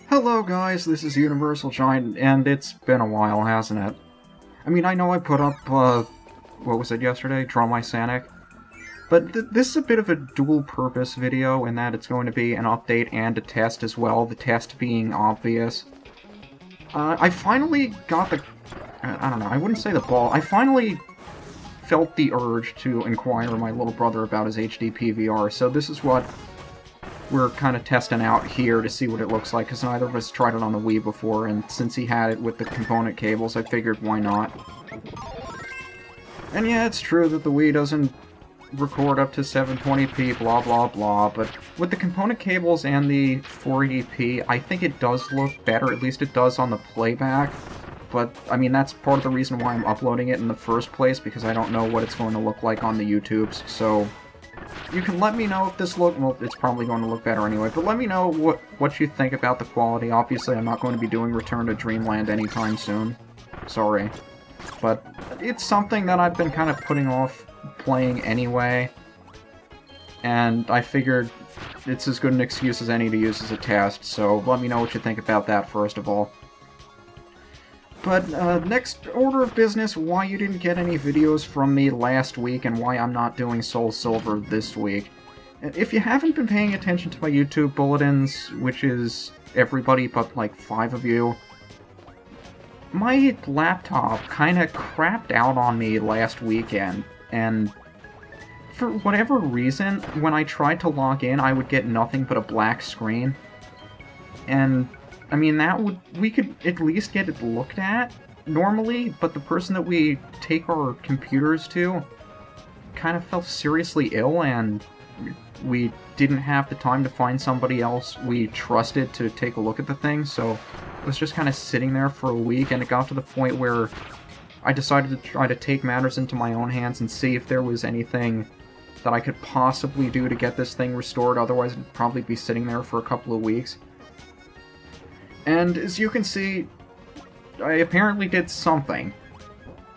Hello guys, this is UniversalGiant, and it's been a while, hasn't it? I mean, I know I put up, what was it yesterday? Draw My Sanic? But this is a bit of a dual-purpose video in that it's going to be an update and a test as well, the test being obvious. I finally got the... I don't know, I wouldn't say the ball. I finally felt the urge to inquire my little brother about his HD PVR, so this is what we're kind of testing out here to see what it looks like, because neither of us tried it on the Wii before, and since he had it with the component cables, I figured why not. And yeah, it's true that the Wii doesn't record up to 720p, blah blah blah, but with the component cables and the 480p, I think it does look better, at least it does on the playback. But, I mean, that's part of the reason why I'm uploading it in the first place, because I don't know what it's going to look like on the YouTubes, so... You can let me know if this well, it's probably going to look better anyway, but let me know what you think about the quality. Obviously, I'm not going to be doing Return to Dreamland anytime soon. Sorry. But it's something that I've been kind of putting off playing anyway, and I figured it's as good an excuse as any to use as a test, so let me know what you think about that first of all. But, next order of business, why you didn't get any videos from me last week and why I'm not doing SoulSilver this week. If you haven't been paying attention to my YouTube bulletins, which is everybody but like 5 of you, my laptop kinda crapped out on me last weekend, and for whatever reason, when I tried to log in, I would get nothing but a black screen. And I mean, we could at least get it looked at normally, but the person that we take our computers to kind of fell seriously ill, and we didn't have the time to find somebody else we trusted to take a look at the thing, so it was just kind of sitting there for a week, and it got to the point where I decided to try to take matters into my own hands and see if there was anything that I could possibly do to get this thing restored, otherwise it'd probably be sitting there for a couple of weeks. And as you can see, I apparently did something.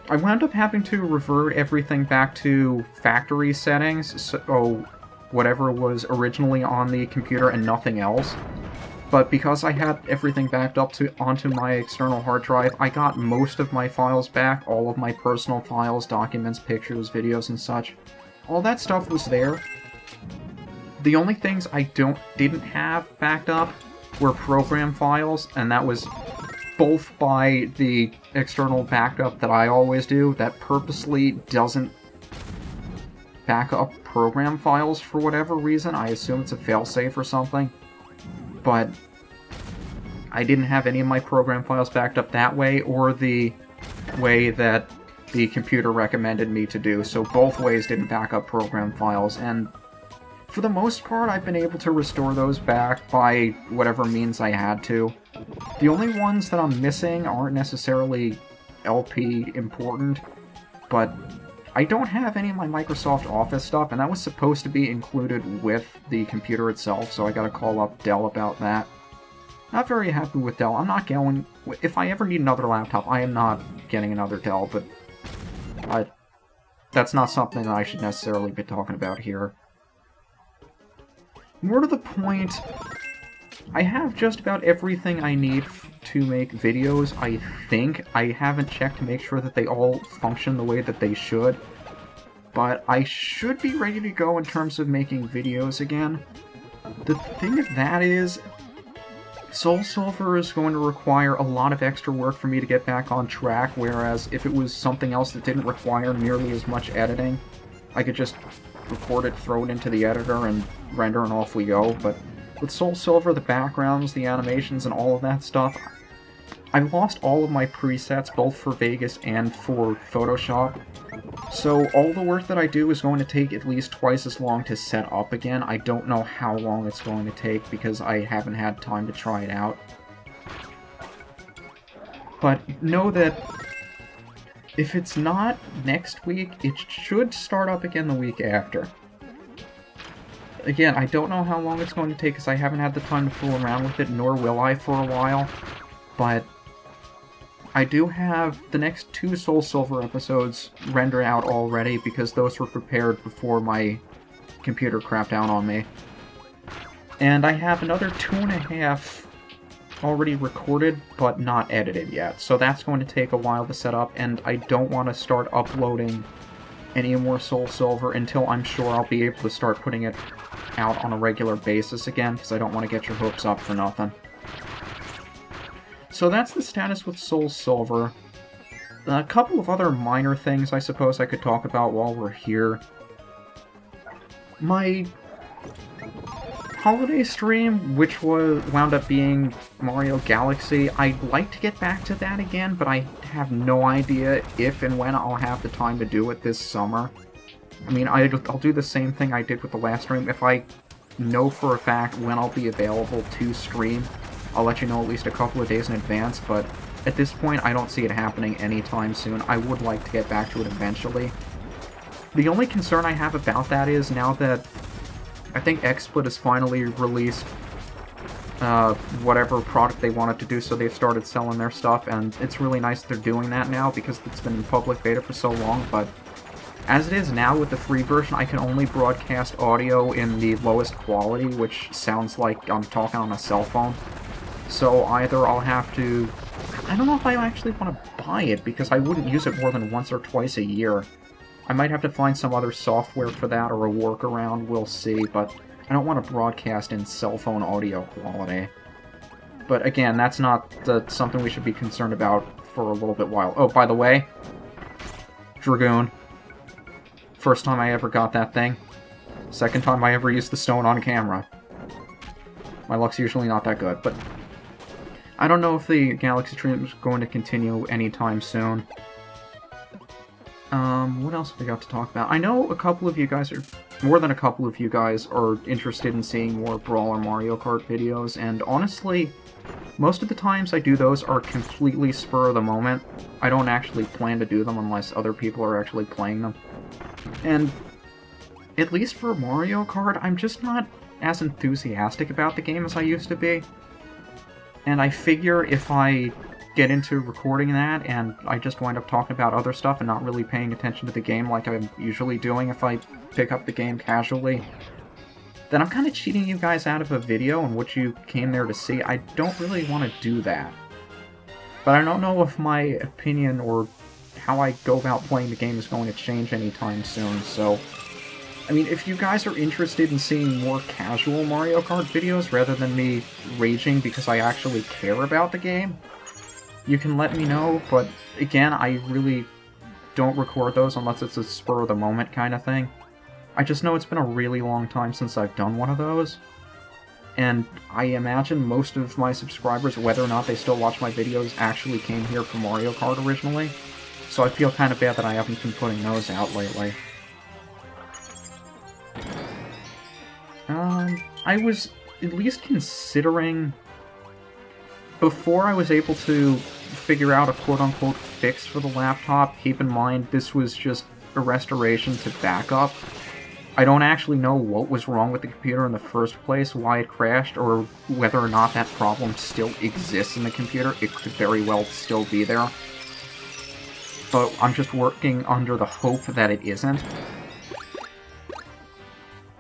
I wound up having to revert everything back to factory settings, so whatever was originally on the computer and nothing else. But because I had everything backed up onto my external hard drive, I got most of my files back, all of my personal files, documents, pictures, videos, and such. All that stuff was there. The only things I didn't have backed up were program files, and that was both by the external backup that I always do, that purposely doesn't back up program files for whatever reason. I assume it's a failsafe or something. But I didn't have any of my program files backed up that way, or the way that the computer recommended me to do, so both ways didn't back up program files, and for the most part, I've been able to restore those back by whatever means I had to. The only ones that I'm missing aren't necessarily LP important, but I don't have any of my Microsoft Office stuff, and that was supposed to be included with the computer itself, so I gotta call up Dell about that. Not very happy with Dell. I'm not going... If I ever need another laptop, I am not getting another Dell, but that's not something that I should necessarily be talking about here. More to the point, I have just about everything I need to make videos, I think. I haven't checked to make sure that they all function the way that they should, but I should be ready to go in terms of making videos again. The thing of that is, SoulSilver is going to require a lot of extra work for me to get back on track, whereas if it was something else that didn't require nearly as much editing, I could just record it, throw it into the editor, and render, and off we go. But with SoulSilver, the backgrounds, the animations, and all of that stuff, I lost all of my presets, both for Vegas and for Photoshop. So all the work that I do is going to take at least twice as long to set up again. I don't know how long it's going to take because I haven't had time to try it out. But know that if it's not next week, it should start up again the week after. Again, I don't know how long it's going to take because I haven't had the time to fool around with it, nor will I for a while. But I do have the next 2 SoulSilver episodes rendered out already because those were prepared before my computer crapped out on me. And I have another 2.5 already recorded, but not edited yet. So that's going to take a while to set up, and I don't want to start uploading any more SoulSilver until I'm sure I'll be able to start putting it out on a regular basis again, because I don't want to get your hopes up for nothing. So that's the status with SoulSilver. A couple of other minor things I suppose I could talk about while we're here. My holiday stream, which wound up being Mario Galaxy, I'd like to get back to that again, but I have no idea if and when I'll have the time to do it this summer. I mean, I'll do the same thing I did with the last stream. If I know for a fact when I'll be available to stream, I'll let you know at least a couple of days in advance, but at this point I don't see it happening anytime soon. I would like to get back to it eventually. The only concern I have about that is now that I think XSplit has finally released whatever product they wanted to do, so they've started selling their stuff, and it's really nice they're doing that now because it's been in public beta for so long, but as it is now with the free version, I can only broadcast audio in the lowest quality, which sounds like I'm talking on a cell phone. So either I'll have to... I don't know if I actually want to buy it, because I wouldn't use it more than once or twice a year. I might have to find some other software for that, or a workaround, we'll see, but I don't want to broadcast in cell phone audio quality. But again, that's not something we should be concerned about for a little bit while. Oh, by the way, Dragoon. First time I ever got that thing. Second time I ever used the stone on camera. My luck's usually not that good, but I don't know if the Galaxy stream is going to continue anytime soon. What else have we got to talk about? I know a couple of you guys are... more than a couple of you guys are interested in seeing more Brawl or Mario Kart videos, and honestly, most of the times I do those are completely spur of the moment. I don't actually plan to do them unless other people are actually playing them. And at least for Mario Kart, I'm just not as enthusiastic about the game as I used to be. And I figure if I get into recording that and I just wind up talking about other stuff and not really paying attention to the game like I'm usually doing if I pick up the game casually, then I'm kind of cheating you guys out of a video and what you came there to see. I don't really want to do that. But I don't know if my opinion or how I go about playing the game is going to change anytime soon, so... I mean, if you guys are interested in seeing more casual Mario Kart videos rather than me raging because I actually care about the game, you can let me know, but again, I really don't record those unless it's a spur-of-the-moment kind of thing. I just know it's been a really long time since I've done one of those, and I imagine most of my subscribers, whether or not they still watch my videos, actually came here for Mario Kart originally, so I feel kind of bad that I haven't been putting those out lately. I was at least considering, before I was able to figure out a quote-unquote fix for the laptop, keep in mind this was just a restoration to backup. I don't actually know what was wrong with the computer in the first place, why it crashed, or whether or not that problem still exists in the computer. It could very well still be there. But I'm just working under the hope that it isn't.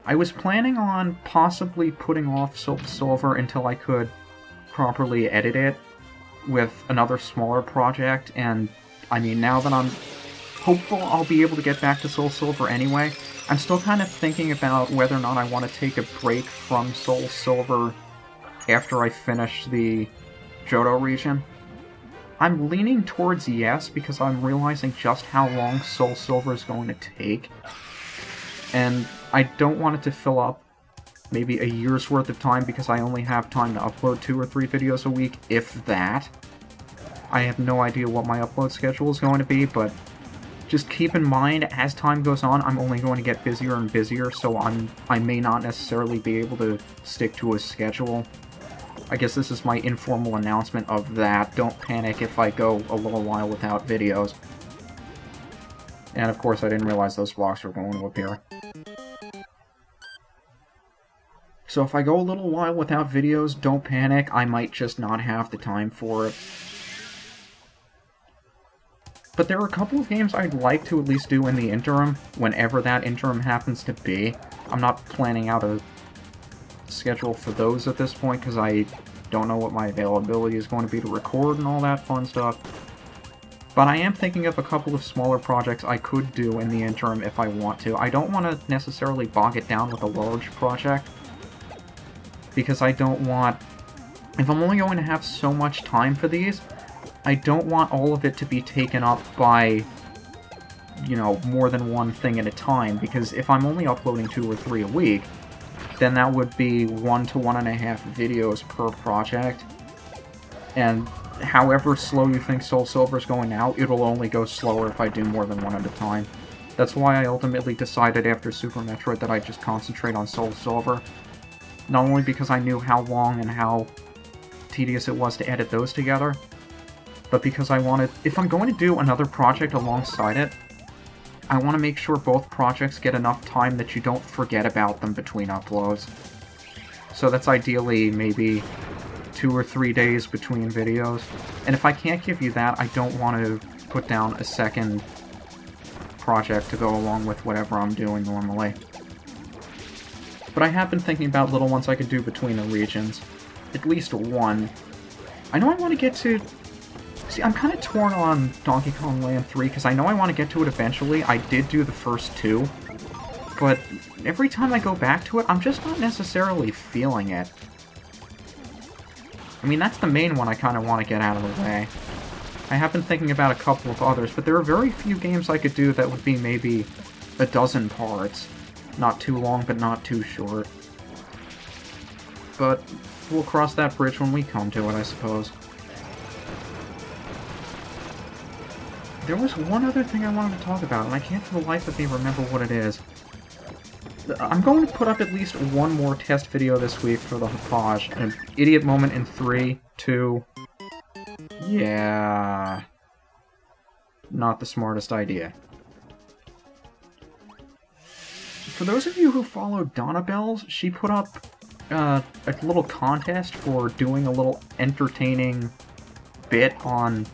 I was planning on possibly putting off SoulSilver until I could properly edit it with another smaller project, and I mean, now that I'm hopeful I'll be able to get back to SoulSilver anyway, I'm still kind of thinking about whether or not I want to take a break from SoulSilver after I finish the Johto region. I'm leaning towards yes, because I'm realizing just how long SoulSilver is going to take, and I don't want it to fill up maybe a year's worth of time because I only have time to upload 2 or 3 videos a week, if that. I have no idea what my upload schedule is going to be, but just keep in mind, as time goes on, I'm only going to get busier and busier, so I may not necessarily be able to stick to a schedule. I guess this is my informal announcement of that. Don't panic if I go a little while without videos. And of course, I didn't realize those blocks were going to appear. So if I go a little while without videos, don't panic, I might just not have the time for it. But there are a couple of games I'd like to at least do in the interim, whenever that interim happens to be. I'm not planning out a schedule for those at this point, because I don't know what my availability is going to be to record and all that fun stuff. But I am thinking of a couple of smaller projects I could do in the interim if I want to. I don't want to necessarily bog it down with a large project, because I don't want... If I'm only going to have so much time for these, I don't want all of it to be taken up by, you know, more than one thing at a time, because if I'm only uploading 2 or 3 a week, then that would be 1 to 1.5 videos per project, and however slow you think SoulSilver is going now, it'll only go slower if I do more than one at a time. That's why I ultimately decided after Super Metroid that I'd just concentrate on SoulSilver. Not only because I knew how long and how tedious it was to edit those together, but because I wanted, if I'm going to do another project alongside it, I want to make sure both projects get enough time that you don't forget about them between uploads. So that's ideally maybe 2 or 3 days between videos. And if I can't give you that, I don't want to put down a second project to go along with whatever I'm doing normally. But I have been thinking about little ones I could do between the regions. At least one. I know I want to get to... See, I'm kind of torn on Donkey Kong Land 3, because I know I want to get to it eventually. I did do the first 2. But every time I go back to it, I'm just not necessarily feeling it. I mean, that's the main one I kind of want to get out of the way. I have been thinking about a couple of others, but there are very few games I could do that would be maybe a dozen parts. Not too long, but not too short. But we'll cross that bridge when we come to it, I suppose. There was one other thing I wanted to talk about, and I can't for the life of me remember what it is. I'm going to put up at least one more test video this week for the Hauppauge. An idiot moment in 3, 2... Yeah... Not the smartest idea. For those of you who follow Donna Bells, she put up a little contest for doing a little entertaining bit on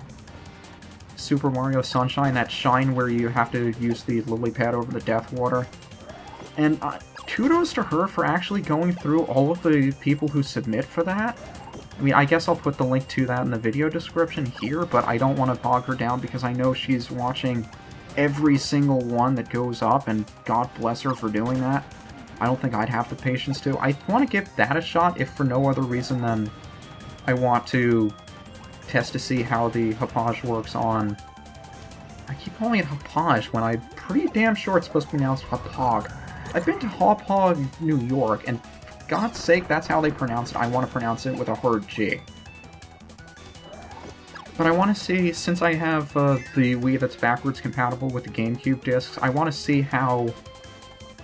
Super Mario Sunshine, that shine where you have to use the lily pad over the death water. And kudos to her for actually going through all of the people who submit for that. I mean, I guess I'll put the link to that in the video description here, but I don't want to bog her down because I know she's watching every single one that goes up, and God bless her for doing that. I don't think I'd have the patience to. I want to give that a shot, if for no other reason than I want to test to see how the Hauppauge works on... I keep calling it Hauppauge when I'm pretty damn sure it's supposed to be pronounced Hauppauge. I've been to Hauppauge, New York, and for God's sake, that's how they pronounce it. I want to pronounce it with a hard G. But I want to see, since I have the Wii that's backwards compatible with the GameCube discs, I want to see how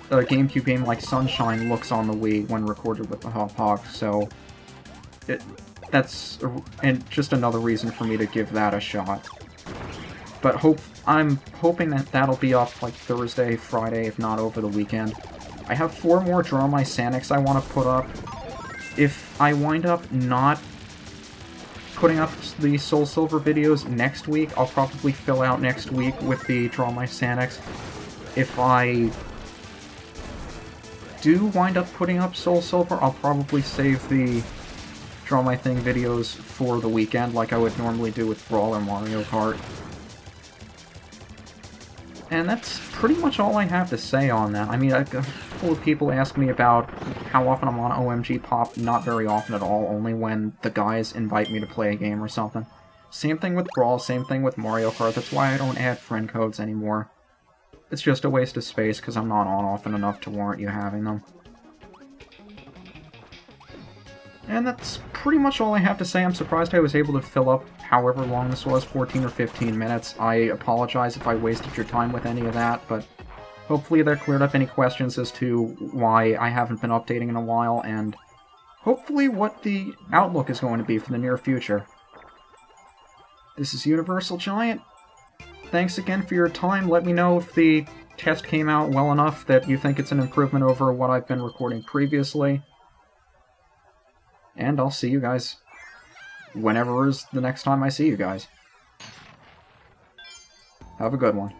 a GameCube game like Sunshine looks on the Wii when recorded with the Hauppauge, so that's just another reason for me to give that a shot. But I'm hoping that that'll be up like Thursday, Friday, if not over the weekend. I have 4 more Draw My Sanics I want to put up. If I wind up not putting up the SoulSilver videos next week, I'll probably fill out next week with the Draw My Sanics. If I do wind up putting up SoulSilver, I'll probably save the Draw My Thing videos for the weekend, like I would normally do with Brawl or Mario Kart. And that's pretty much all I have to say on that. I mean, a couple of people ask me about how often I'm on OMG Pop. Not very often at all, only when the guys invite me to play a game or something. Same thing with Brawl, same thing with Mario Kart. That's why I don't add friend codes anymore. It's just a waste of space because I'm not on often enough to warrant you having them. And that's pretty much all I have to say. I'm surprised I was able to fill up however long this was, 14 or 15 minutes. I apologize if I wasted your time with any of that, but hopefully that cleared up any questions as to why I haven't been updating in a while, and hopefully what the outlook is going to be for the near future. This is UniversalGiant. Thanks again for your time. Let me know if the test came out well enough that you think it's an improvement over what I've been recording previously. And I'll see you guys whenever is the next time I see you guys. Have a good one.